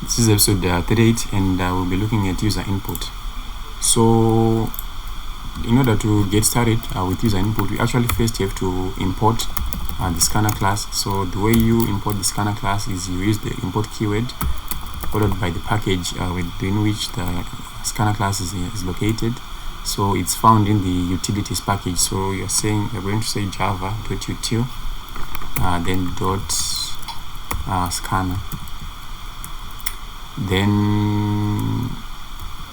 This is episode 38, and we'll be looking at user input. So in order to get started with user input, we actually first have to import the scanner class. So the way you import the scanner class is you use the import keyword followed by the package within which the scanner class is located. So it's found in the utilities package. So you're going to say java.util then dot scanner. Then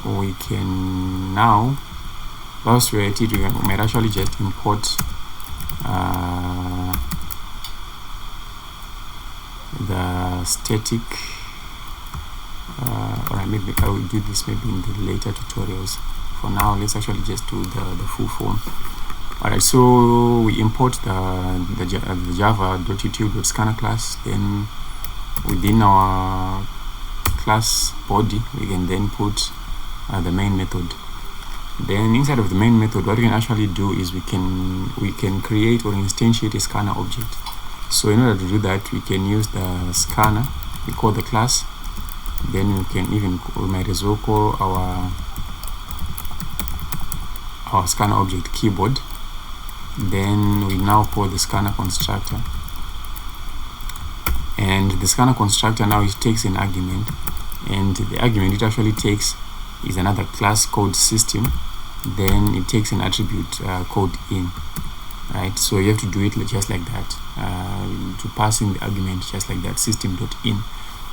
we can now, whilst we're at it, we might actually just import the static, or maybe I will do this maybe in the later tutorials. For now, let's actually just do the full form. Alright, so we import the java.util.scanner class. Then within our class body, we can then put the main method. Then inside of the main method, what we can actually do is we can create or instantiate a scanner object. So in order to do that, we can use the scanner. We call the class. Then we might as well call our scanner object keyboard. Then we now call the scanner constructor, and the scanner constructor now it takes an argument, and the argument it actually takes is another class called system. Then it takes an attribute called in, right? So you have to do it just like that, to pass in the argument just like that, system.in.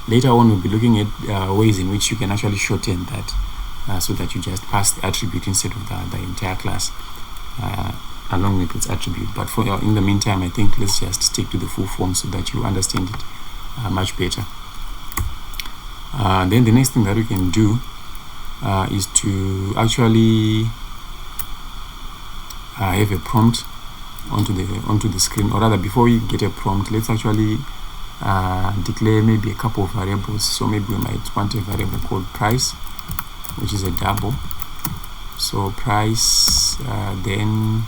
Later on we'll be looking at ways in which you can actually shorten that, so that you just pass the attribute instead of the entire class along with its attribute. But for in the meantime, I think let's just stick to the full form so that you understand it much better. Then the next thing that we can do is to actually have a prompt onto the screen, or rather before we get a prompt, let's actually declare maybe a couple of variables. So maybe we might want a variable called price, which is a double. So price, then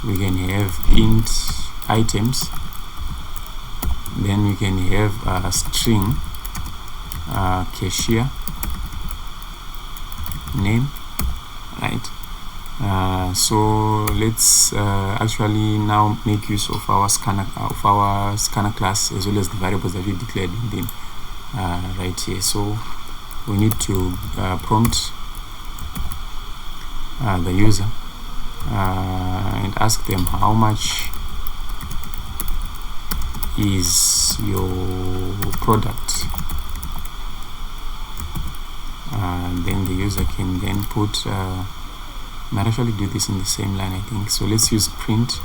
we can have int items, then we can have a string cashier name, right? So let's actually now make use of our scanner class as well as the variables that we declared within right here. So we need to prompt the user and ask them how much is your product. Then the user can then put might actually do this in the same line, I think. So let's use print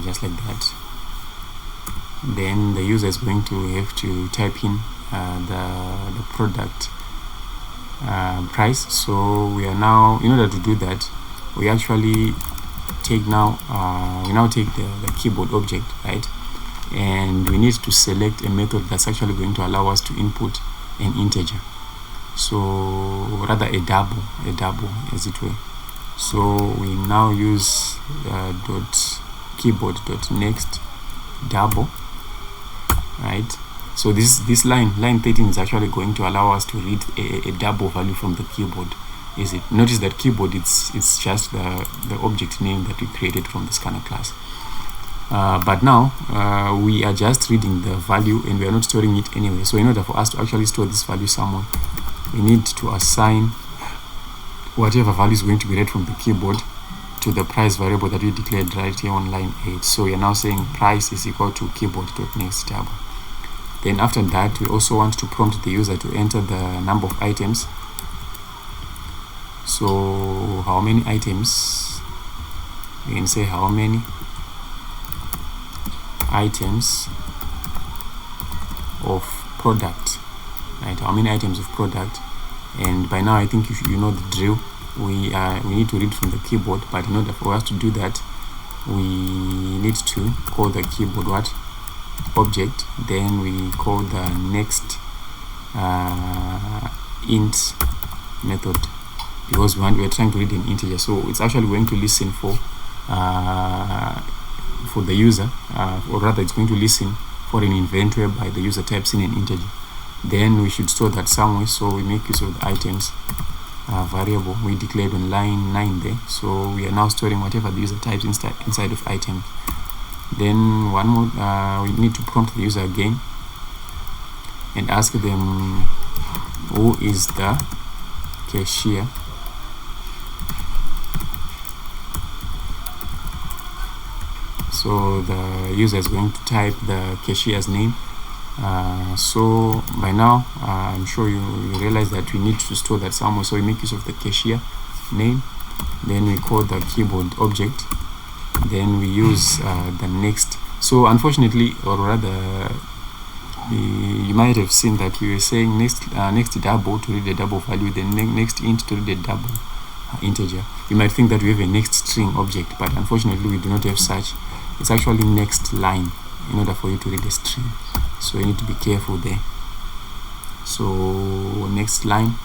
just like that. Then the user is going to have to type in the product price. So we are now, in order to do that, we actually take the keyboard object, right? And we need to select a method that's actually going to allow us to input an integer. So rather a double as it were. So we now use keyboard.next double, right? So this line 13 is actually going to allow us to read a double value from the keyboard. Notice that keyboard it's just the object name that we created from the scanner class. But now we are just reading the value and we are not storing it anyway. So in order for us to actually store this value somewhere, we need to assign whatever value is going to be read from the keyboard to the price variable that we declared right here on line 8. So we are now saying price is equal to keyboard.next double. Then after that, we also want to prompt the user to enter the number of items. So how many items? You can say how many items of product, right? How many items of product? And by now I think you know the drill. We need to read from the keyboard, but in order for us to do that, we need to call the keyboard object. Then we call the next int method, because we're trying to read an integer. So it's actually going to listen for the user, or rather it's going to listen for an event whereby the user types in an integer. then we should store that somewhere, so we make use of the items variable we declared on line 9 there. So we are now storing whatever the user types inside of items. Then one more, we need to prompt the user again and ask them who is the cashier. So the user is going to type the cashier's name. So by now I'm sure you realize that we need to store that somewhere, so we make use of the cashier name, then we call the keyboard object, then we use the next. So unfortunately, or rather you might have seen that we were saying next double to read the double value, then next int to read the double integer. You might think that we have a next string object, but unfortunately we do not have such. It's actually next line in order for you to read a string, so you need to be careful there. So next line,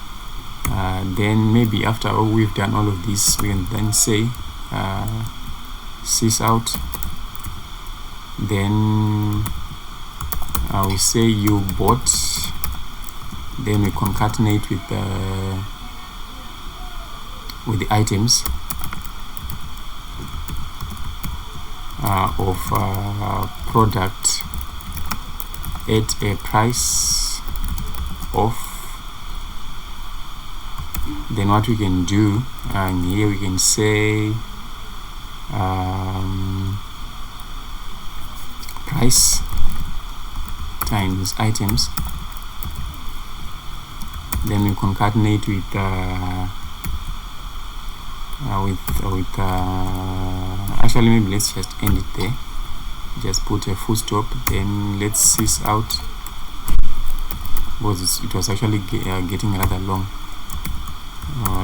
then maybe after we've done all of this, we can then say sys out, then we say you bought, then we concatenate with the items of product at a price of. Then what we can do, and here we can say price times items, then we concatenate actually maybe let's just end it there, just put a full stop, then let's sys out, because it was actually getting rather long.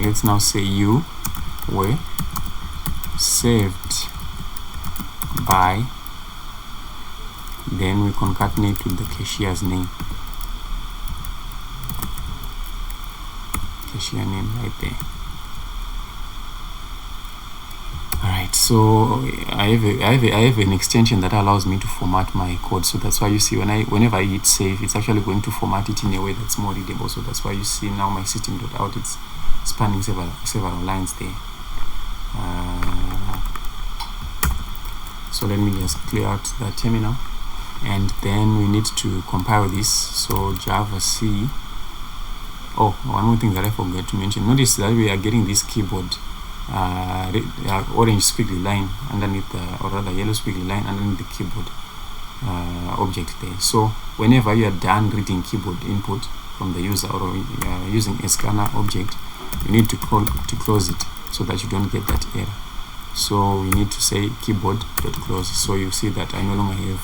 Let's now say you were saved by, then we concatenate with the cashier's name, cashier name right there. Alright, so I have an extension that allows me to format my code, so that's why you see whenever I hit save, it's actually going to format it in a way that's more readable. So that's why you see now my system.out, it's spanning several lines there. So let me just clear out the terminal, and then we need to compile this. So Java C. Oh, one more thing that I forgot to mention. Notice that we are getting this keyboard orange squiggly line underneath or rather yellow squiggly line underneath the keyboard object there. So whenever you are done reading keyboard input from the user or using a scanner object, you need to close it so that you don't get that error. So we need to say keyboard.close. So you see that I no longer have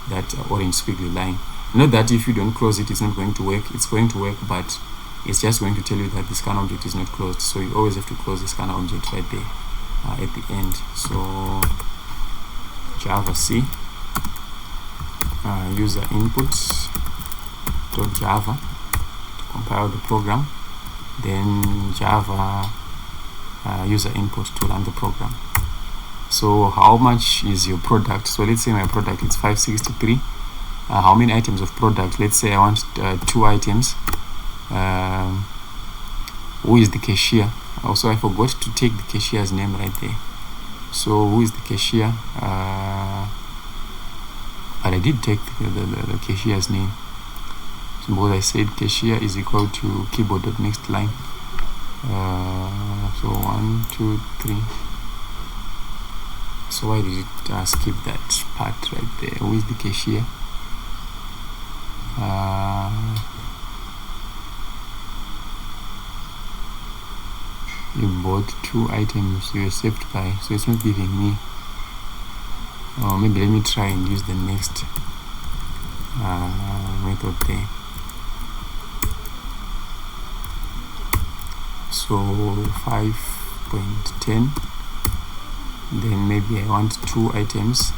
that orange squiggly line. Not that if you don't close it, it's not going to work. It's going to work, but it's just going to tell you that the scanner object is not closed. So you always have to close the scanner object right there at the end. So Java C user inputs .java to compile the program, then Java user input to run the program. So how much is your product? So let's say my product is 563. How many items of product? Let's say I want 2 items. Who is the cashier? Also, I forgot to take the cashier's name right there. So who is the cashier? But I did take the cashier's name. So what I said, cashier is equal to keyboard.next line. So 1, 2, 3. So why did it skip that part right there? Who is the cashier? You bought 2 items you were saved by, so it's not giving me. Or maybe let me try and use the next method there. So 5.10, then maybe I want 2 items,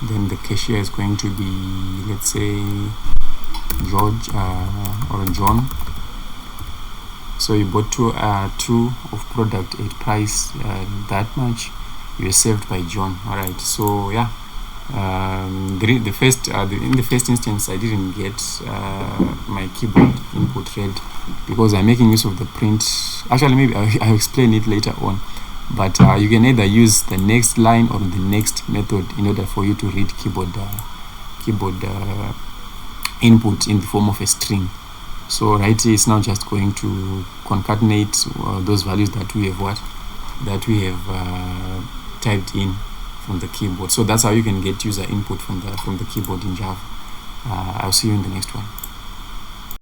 then the cashier is going to be, let's say, George or John. So you bought 2 of product at price that much, you are saved by John. Alright, so yeah, in the first instance, I didn't get my keyboard input read because I'm making use of the print. Actually, maybe I'll explain it later on. But you can either use the next line or the next method in order for you to read keyboard input in the form of a string. So right here it's now just going to concatenate those values that we have typed in from the keyboard. So that's how you can get user input from the keyboard in Java. I'll see you in the next one.